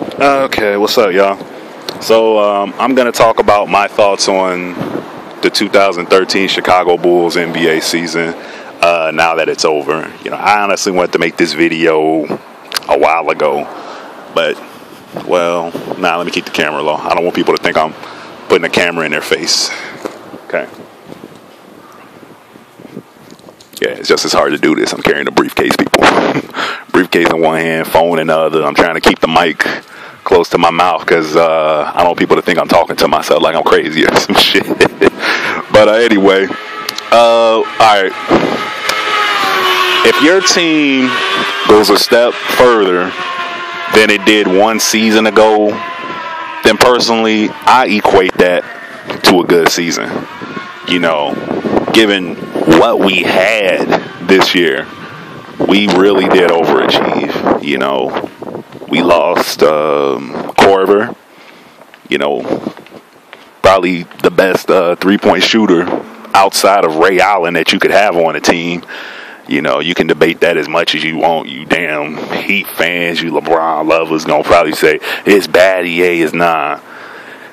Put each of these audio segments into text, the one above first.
Okay, what's up, y'all? So I'm going to talk about my thoughts on the 2013 Chicago Bulls NBA season now that it's over. I honestly wanted to make this video a while ago, but, let me keep the camera low. I don't want people to think I'm putting a camera in their face. Okay. Yeah, it's just as hard to do this. I'm carrying a briefcase, people. Briefcase in one hand, phone in the other. I'm trying to keep the mic close to my mouth because I don't want people to think I'm talking to myself like I'm crazy or some shit. But anyway, all right. If your team goes a step further than it did one season ago, then personally, I equate that to a good season. Given what we had this year, we really did overachieve. We lost Korver, probably the best three-point shooter outside of Ray Allen that you could have on a team. You can debate that as much as you want. You damn Heat fans, you LeBron lovers gonna probably say it's bad, EA is not.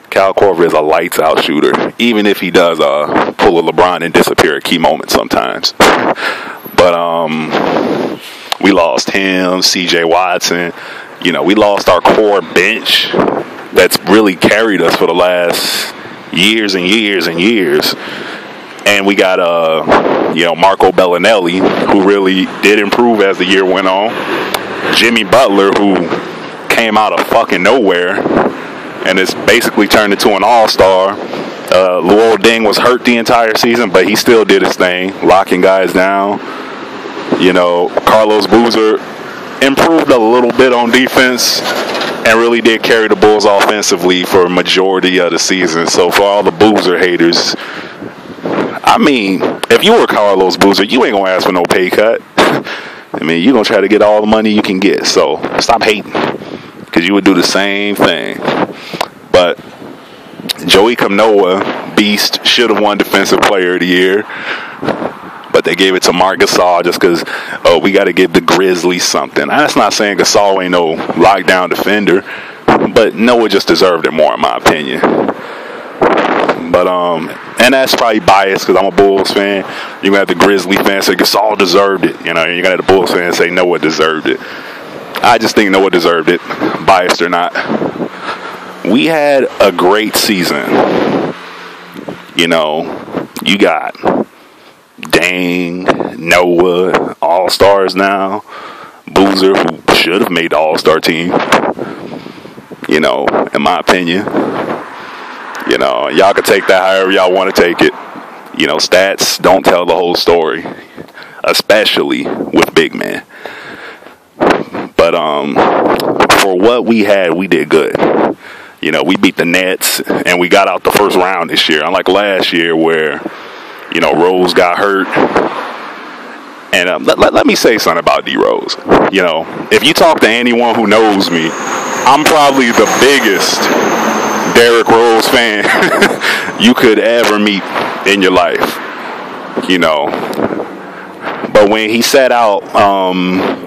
Kyle Korver is a lights-out shooter, even if he does pull a LeBron and disappear at key moments sometimes. But we lost him, C.J. Watson. We lost our core bench that's really carried us for the last years and years and years. And we got, Marco Bellinelli, who really did improve as the year went on. Jimmy Butler, who came out of fucking nowhere and it's basically turned into an all-star. Luol Deng was hurt the entire season, but he still did his thing, locking guys down. Carlos Boozer improved a little bit on defense and really did carry the Bulls offensively for a majority of the season. So for all the Boozer haters, if you were Carlos Boozer, you ain't going to ask for no pay cut. You're going to try to get all the money you can get. So stop hating, because you would do the same thing. But Joey Kamnoa, beast, should have won Defensive Player of the Year. But they gave it to Marc Gasol just because, we got to give the Grizzlies something. That's not saying Gasol ain't no lockdown defender, but Noah just deserved it more, in my opinion. But, and that's probably biased because I'm a Bulls fan. You're going to have the Grizzly fans say Gasol deserved it. You're going to have the Bulls fans say Noah deserved it. I just think Noah deserved it, biased or not. We had a great season. You got Deng, Noah, all-stars now. Boozer, who should have made the all-star team. In my opinion. Y'all can take that however y'all want to take it. Stats don't tell the whole story. Especially with big men. But for what we had, we did good. We beat the Nets, and we got out the first round this year. Unlike last year where, Rose got hurt. And let me say something about D. Rose. If you talk to anyone who knows me, I'm probably the biggest Derrick Rose fan you could ever meet in your life. But when he sat out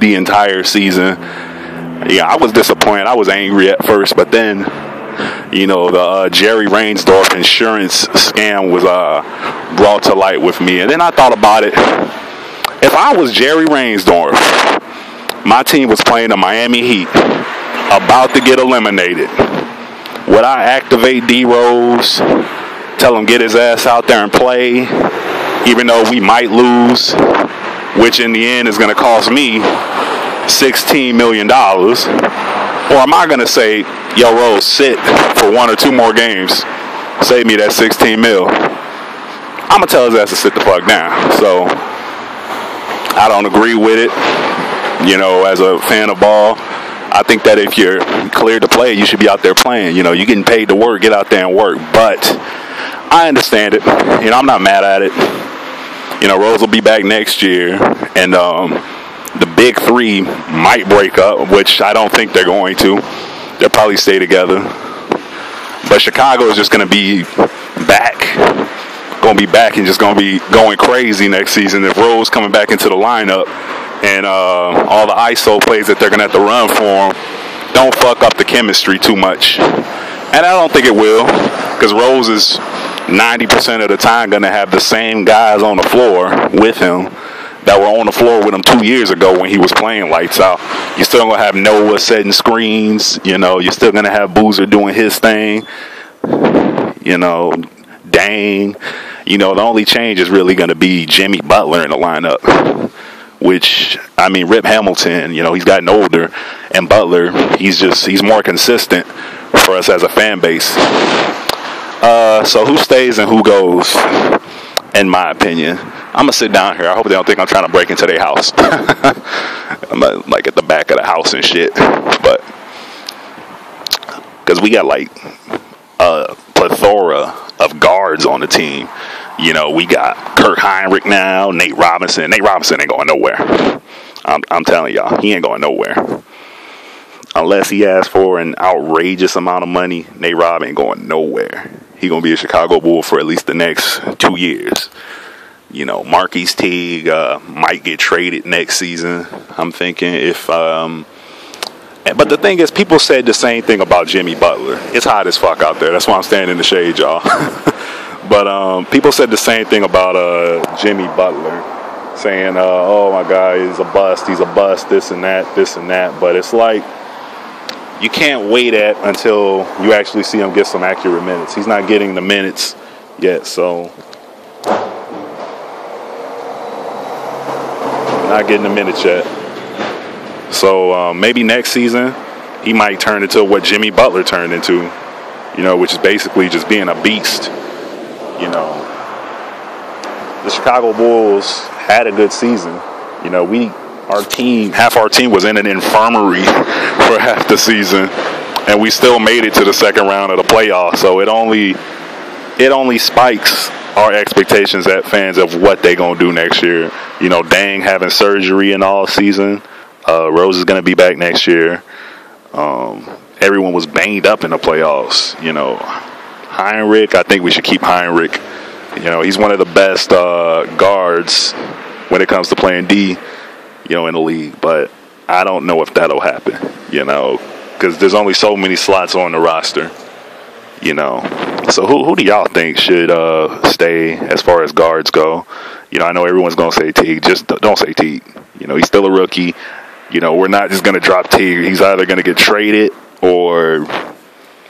the entire season, I was disappointed. I was angry at first, but then, the Jerry Reinsdorf insurance scam was brought to light with me. And then I thought about it. If I was Jerry Reinsdorf, my team was playing the Miami Heat, about to get eliminated, would I activate D-Rose, tell him get his ass out there and play, even though we might lose, which in the end is going to cost me $16 million? Or am I going to say, yo, Rose, sit for 1 or 2 more games, save me that 16 mil? I'm going to tell his ass to sit the fuck down. So I don't agree with it. As a fan of ball, I think that if you're cleared to play, you should be out there playing. You're getting paid to work, get out there and work. But I understand it. I'm not mad at it. Rose will be back next year, and the big three might break up, which I don't think they're going to. They'll probably stay together. But Chicago is just going to be back. And just going to be going crazy next season. If Rose coming back into the lineup and all the ISO plays that they're going to have to run for him don't fuck up the chemistry too much. And I don't think it will, because Rose is 90% of the time going to have the same guys on the floor with him that were on the floor with him 2 years ago when he was playing lights out. You're still going to have Noah setting screens. You know, you're still going to have Boozer doing his thing. You know, Dang. You know, the only change is really going to be Jimmy Butler in the lineup. Which, I mean, Rip Hamilton, you know, he's gotten older. And Butler, he's more consistent for us as a fan base. So who stays and who goes, in my opinion? I'm going to sit down here. I hope they don't think I'm trying to break into their house. I'm like at the back of the house and shit. But, because we got like a plethora of guards on the team. You know, we got Kurt Heinrich now, Nate Robinson. Nate Robinson ain't going nowhere. I'm telling y'all, he ain't going nowhere. Unless he asks for an outrageous amount of money, Nate Rob ain't going nowhere. He going to be a Chicago Bull for at least the next 2 years. You know, Marquise Teague might get traded next season, I'm thinking. But the thing is, people said the same thing about Jimmy Butler. It's hot as fuck out there. That's why I'm standing in the shade, y'all. But people said the same thing about Jimmy Butler, saying, oh, my God, he's a bust, this and that. But it's like, you can't wait until you actually see him get some accurate minutes. He's not getting the minutes yet, so not getting the minutes yet. So maybe next season he might turn into what Jimmy Butler turned into, you know, which is basically just being a beast. You know, the Chicago Bulls had a good season. You know, half our team was in an infirmary for half the season, and we still made it to the second round of the playoffs. So it only spikes our expectations as fans of what they gonna do next year. You know, Dang having surgery in all season. Rose is gonna be back next year. Everyone was banged up in the playoffs. You know, Heinrich, I think we should keep Heinrich. You know, he's one of the best guards when it comes to playing D, you know, in the league. But I don't know if that'll happen, you know, because there's only so many slots on the roster, you know. So who do y'all think should stay as far as guards go? You know, I know everyone's going to say Teague. Just don't say Teague. You know, he's still a rookie. You know, we're not just going to drop Teague. He's either going to get traded or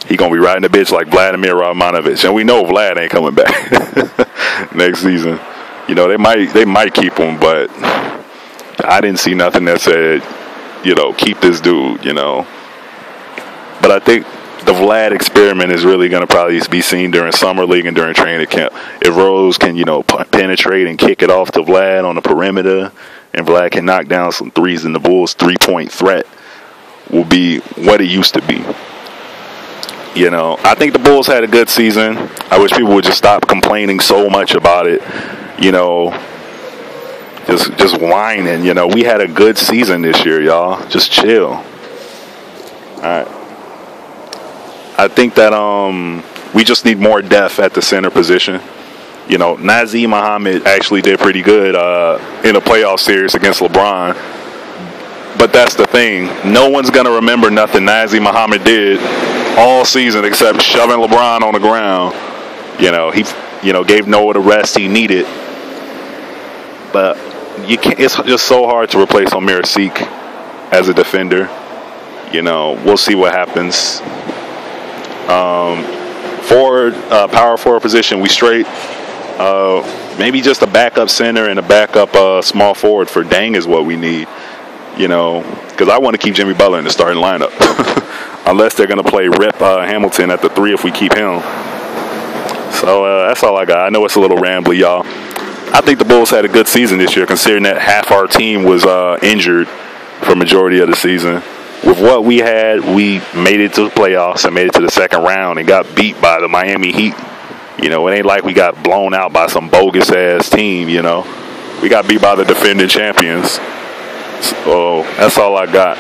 he going to be riding the bitch like Vladimir Radmanovic. And we know Vlad ain't coming back next season. You know, they might keep him, but I didn't see nothing that said, you know, keep this dude, you know. But I think the Vlad experiment is really going to probably be seen during summer league and during training camp. If Rose can, you know, penetrate and kick it off to Vlad on the perimeter, and Vlad can knock down some threes, and the Bulls' three-point threat will be what it used to be. You know, I think the Bulls had a good season. I wish people would just stop complaining so much about it. You know, just whining. You know, we had a good season this year, y'all. Just chill. All right. I think that we just need more depth at the center position. You know, Nazir Muhammad actually did pretty good in a playoff series against LeBron. But that's the thing. No one's going to remember nothing Nazir Muhammad did all season except shoving LeBron on the ground. You know, he gave Noah the rest he needed. But you can't. It's just so hard to replace Omer Seek as a defender. You know, we'll see what happens. Power forward position, we straight. Maybe just a backup center and a backup small forward for Dang is what we need. You know, because I want to keep Jimmy Butler in the starting lineup. Unless they're going to play Rip Hamilton at the 3 if we keep him. So that's all I got. I know it's a little rambly, y'all. I think the Bulls had a good season this year, considering that half our team was injured for majority of the season. With what we had, we made it to the playoffs and made it to the second round and got beat by the Miami Heat. You know, it ain't like we got blown out by some bogus-ass team, you know. We got beat by the defending champions. So that's all I got.